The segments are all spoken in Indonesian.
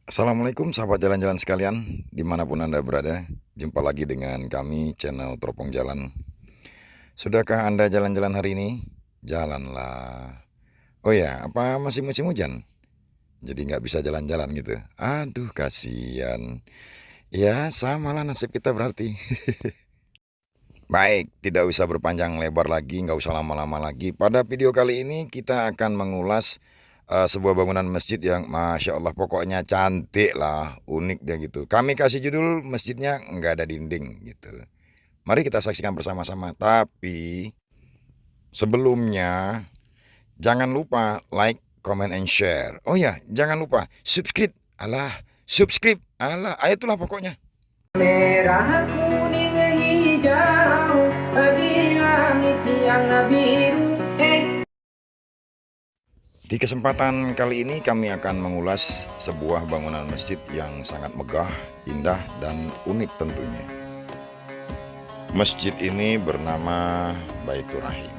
Assalamualaikum sahabat jalan-jalan sekalian, dimanapun Anda berada. Jumpa lagi dengan kami, channel Teropong Jalan. Sudahkah Anda jalan-jalan hari ini? Jalanlah. Oh ya, apa masih musim hujan? Jadi nggak bisa jalan-jalan gitu? Aduh, kasihan. Ya, samalah nasib kita berarti. Baik, tidak usah berpanjang lebar lagi, nggak usah lama-lama lagi. Pada video kali ini kita akan mengulas sebuah bangunan masjid yang masya Allah pokoknya cantik lah, unik deh gitu. Kami kasih judul masjidnya nggak ada dinding gitu. Mari kita saksikan bersama-sama. Tapi sebelumnya jangan lupa like, comment, and share. Oh ya, jangan lupa subscribe. Alah, subscribe. Alah, itulah pokoknya. Merah kuning hijau di langit yang biru. Di kesempatan kali ini kami akan mengulas sebuah bangunan masjid yang sangat megah, indah, dan unik tentunya. Masjid ini bernama Baitur Rahim.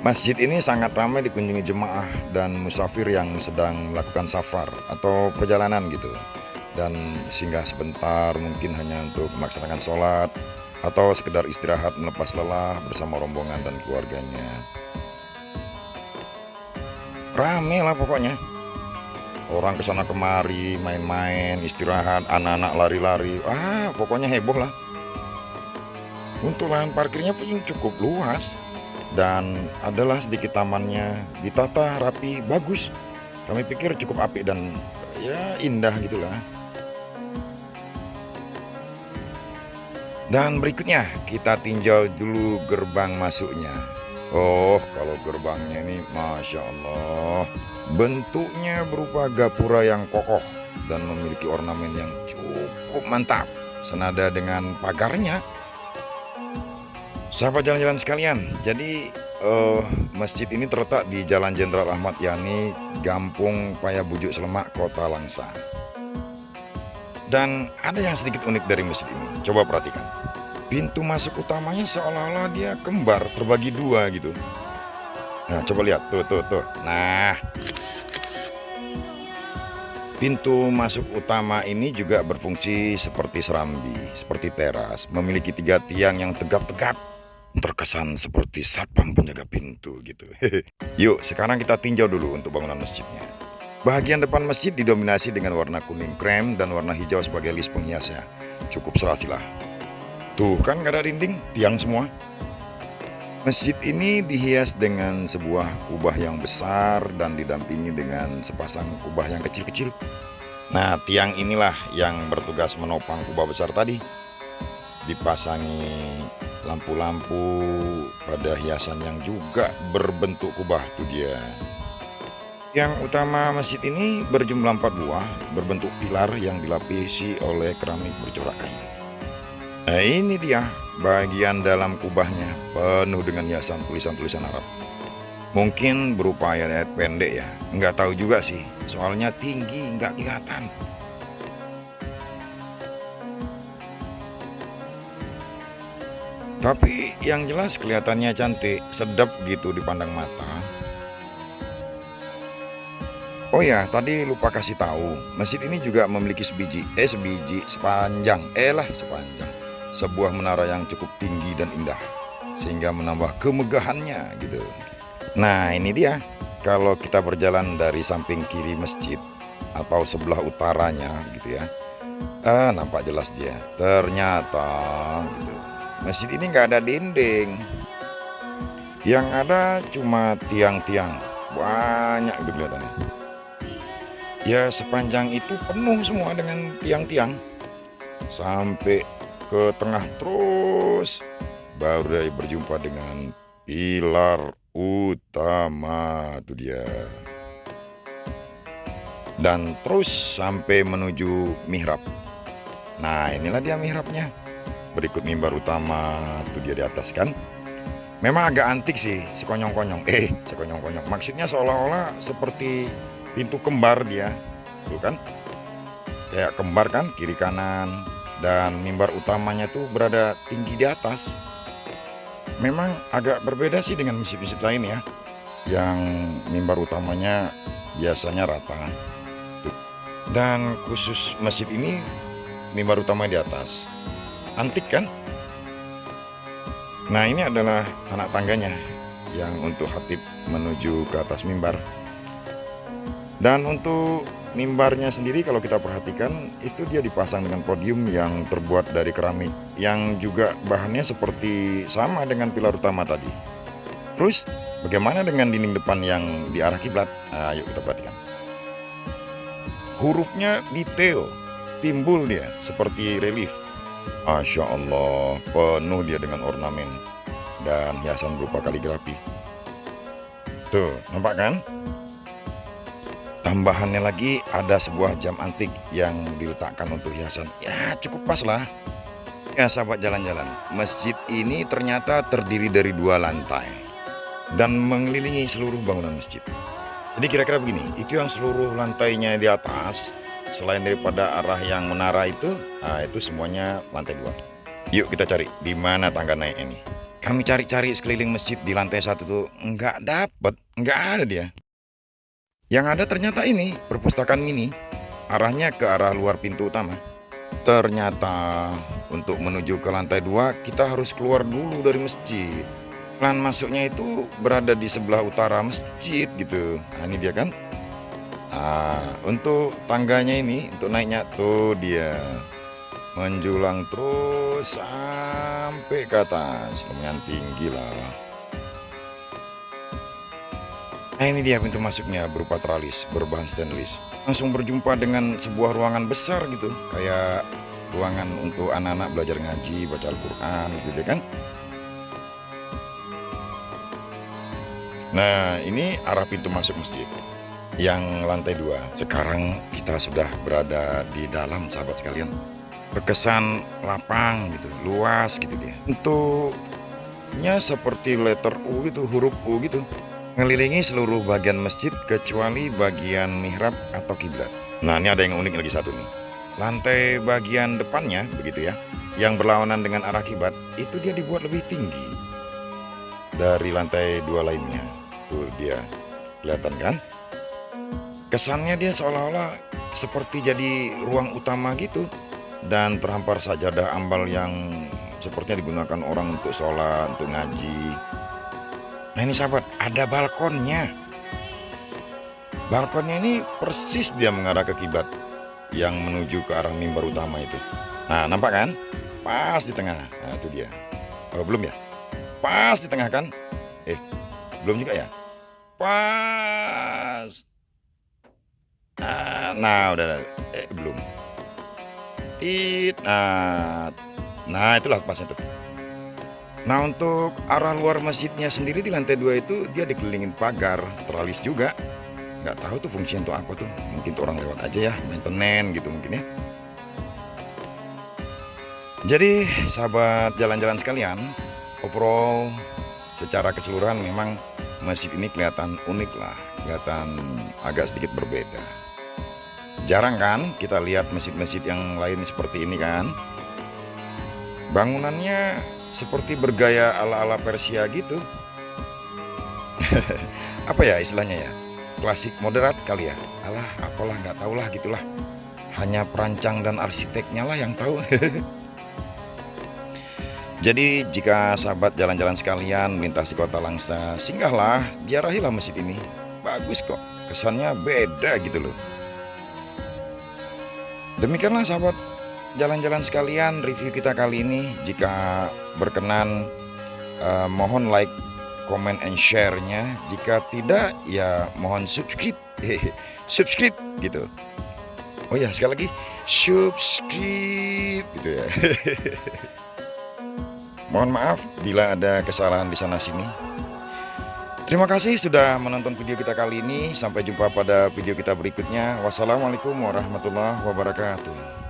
Masjid ini sangat ramai dikunjungi jemaah dan musafir yang sedang melakukan safar atau perjalanan gitu. Dan singgah sebentar mungkin hanya untuk melaksanakan sholat atau sekedar istirahat melepas lelah bersama rombongan dan keluarganya. Rame lah pokoknya. Orang kesana kemari, main-main, istirahat, anak-anak lari-lari. Pokoknya heboh lah. Untuk lahan parkirnya pun cukup luas. Dan adalah sedikit tamannya, ditata rapi, bagus. Kami pikir cukup apik dan ya indah gitulah. Dan berikutnya kita tinjau dulu gerbang masuknya. Oh, kalau gerbangnya ini Masya Allah, bentuknya berupa gapura yang kokoh dan memiliki ornamen yang cukup mantap, senada dengan pagarnya. Sahabat jalan-jalan sekalian, jadi masjid ini terletak di Jalan Jenderal Ahmad Yani, Gampung Payabujuk Selemak, Kota Langsa. Dan ada yang sedikit unik dari masjid ini, coba perhatikan. Pintu masuk utamanya seolah-olah dia kembar, terbagi dua gitu. Nah, coba lihat, tuh. Nah, pintu masuk utama ini juga berfungsi seperti serambi, seperti teras, memiliki 3 tiang yang tegap-tegap. Terkesan seperti satpam penjaga pintu gitu. Yuk, sekarang kita tinjau dulu untuk bangunan masjidnya. Bagian depan masjid didominasi dengan warna kuning krem dan warna hijau sebagai list penghiasnya. Cukup serasi lah. Tuh kan gak ada dinding, tiang semua. Masjid ini dihias dengan sebuah kubah yang besar dan didampingi dengan sepasang kubah yang kecil-kecil. Nah, tiang inilah yang bertugas menopang kubah besar tadi. Dipasangi lampu-lampu pada hiasan yang juga berbentuk kubah, itu dia. Yang utama masjid ini berjumlah 4 buah, berbentuk pilar yang dilapisi oleh keramik bercorak kayu. Nah, ini dia bagian dalam kubahnya, penuh dengan hiasan tulisan-tulisan Arab. Mungkin berupa ayat-ayat pendek ya, nggak tahu juga sih, soalnya tinggi nggak kelihatan. Tapi yang jelas kelihatannya cantik, sedap gitu dipandang mata. Oh ya, tadi lupa kasih tahu, masjid ini juga memiliki sepanjang sebuah menara yang cukup tinggi dan indah, sehingga menambah kemegahannya gitu. Nah, ini dia. Kalau kita berjalan dari samping kiri masjid atau sebelah utaranya gitu ya, nampak jelas dia. Ternyata gitu, masjid ini nggak ada dinding. Yang ada cuma tiang-tiang, banyak itu kelihatannya. Ya, sepanjang itu penuh semua dengan tiang-tiang. Sampai ke tengah terus, baru berjumpa dengan pilar utama, itu dia. Dan terus sampai menuju mihrab. Nah, inilah dia mihrabnya. Berikut mimbar utama, itu dia di atas kan. Memang agak antik sih, sekonyong-konyong. Sekonyong-konyong. Maksudnya seolah-olah seperti pintu kembar dia. Tuh kan. Kayak kembar kan, kiri kanan. Dan mimbar utamanya tuh berada tinggi di atas. Memang agak berbeda sih dengan masjid-masjid lain ya. Yang mimbar utamanya biasanya rata. Tuh. Dan khusus masjid ini mimbar utama di atas. Antik kan? Nah, ini adalah anak tangganya yang untuk khatib menuju ke atas mimbar. Dan untuk mimbarnya sendiri kalau kita perhatikan itu dia dipasang dengan podium yang terbuat dari keramik yang juga bahannya seperti sama dengan pilar utama tadi. Terus bagaimana dengan dinding depan yang di arah kiblat? Nah, yuk kita perhatikan. Hurufnya detail, timbul dia seperti relief. Masya Allah, penuh dia dengan ornamen dan hiasan berupa kaligrafi. Tuh, nampak kan? Tambahannya lagi ada sebuah jam antik yang diletakkan untuk hiasan. Ya, cukup pas lah. Ya, sahabat jalan-jalan, masjid ini ternyata terdiri dari 2 lantai dan mengelilingi seluruh bangunan masjid. Jadi kira-kira begini, itu yang seluruh lantainya di atas, selain daripada arah yang menara itu, nah itu semuanya lantai 2. Yuk kita cari di mana tangga naik ini. Kami cari-cari sekeliling masjid di lantai 1 tuh nggak dapet, nggak ada dia. Yang ada ternyata ini perpustakaan mini, arahnya ke arah luar pintu utama. Ternyata untuk menuju ke lantai 2 kita harus keluar dulu dari masjid. Plan masuknya itu berada di sebelah utara masjid gitu. Nah, ini dia kan. Nah, untuk tangganya ini, untuk naiknya tuh dia menjulang terus sampai ke atas, lumayan tinggi lah. Nah, ini dia pintu masuknya berupa teralis berbahan stainless. Langsung berjumpa dengan sebuah ruangan besar gitu, kayak ruangan untuk anak-anak belajar ngaji, baca Al-Quran gitu kan. Nah, ini arah pintu masuk masjid yang lantai 2. Sekarang kita sudah berada di dalam, sahabat sekalian. Berkesan lapang gitu, luas gitu dia. Bentuknya seperti letter U gitu, huruf U gitu. Ngelilingi seluruh bagian masjid kecuali bagian mihrab atau kiblat. Nah, ini ada yang unik lagi satu nih. Lantai bagian depannya begitu ya, yang berlawanan dengan arah kiblat, itu dia dibuat lebih tinggi dari lantai 2 lainnya. Tuh dia, kelihatan kan? Kesannya dia seolah-olah seperti jadi ruang utama gitu. Dan terhampar sajadah ambal yang sepertinya digunakan orang untuk sholat, untuk ngaji. Nah, ini sahabat, ada balkonnya. Balkonnya ini persis dia mengarah ke kiblat yang menuju ke arah mimbar utama itu. Nah, nampak kan? Pas di tengah. Nah, itu dia. Oh, belum ya? Pas di tengah kan? Belum juga ya? Pas. Nah, udah. Belum. Nah, itulah pasnya tuh. Nah, untuk arah luar masjidnya sendiri di lantai 2 itu dia dikelilingin pagar, teralis juga. Nggak tahu tuh fungsinya untuk apa tuh. Mungkin tuh orang lewat aja ya, maintenance gitu mungkin ya. Jadi sahabat jalan-jalan sekalian, overall secara keseluruhan memang masjid ini kelihatan unik lah, kelihatan agak sedikit berbeda. Jarang kan kita lihat masjid-masjid yang lain seperti ini kan. Bangunannya seperti bergaya ala-ala Persia gitu. Apa ya istilahnya ya? Klasik moderat kali ya. Alah, apalah nggak tahulah gitulah. Hanya perancang dan arsiteknya lah yang tahu. Jadi jika sahabat jalan-jalan sekalian melintasi kota Langsa, singgahlah, ziarahilah masjid ini. Bagus kok, kesannya beda gitu loh. Demikianlah sahabat jalan-jalan sekalian review kita kali ini. Jika berkenan mohon like, comment, and share-nya. Jika tidak ya mohon subscribe. Subscribe gitu. Oh ya, sekali lagi subscribe gitu ya. Mohon maaf bila ada kesalahan di sana sini. Terima kasih sudah menonton video kita kali ini. Sampai jumpa pada video kita berikutnya. Wassalamualaikum warahmatullahi wabarakatuh.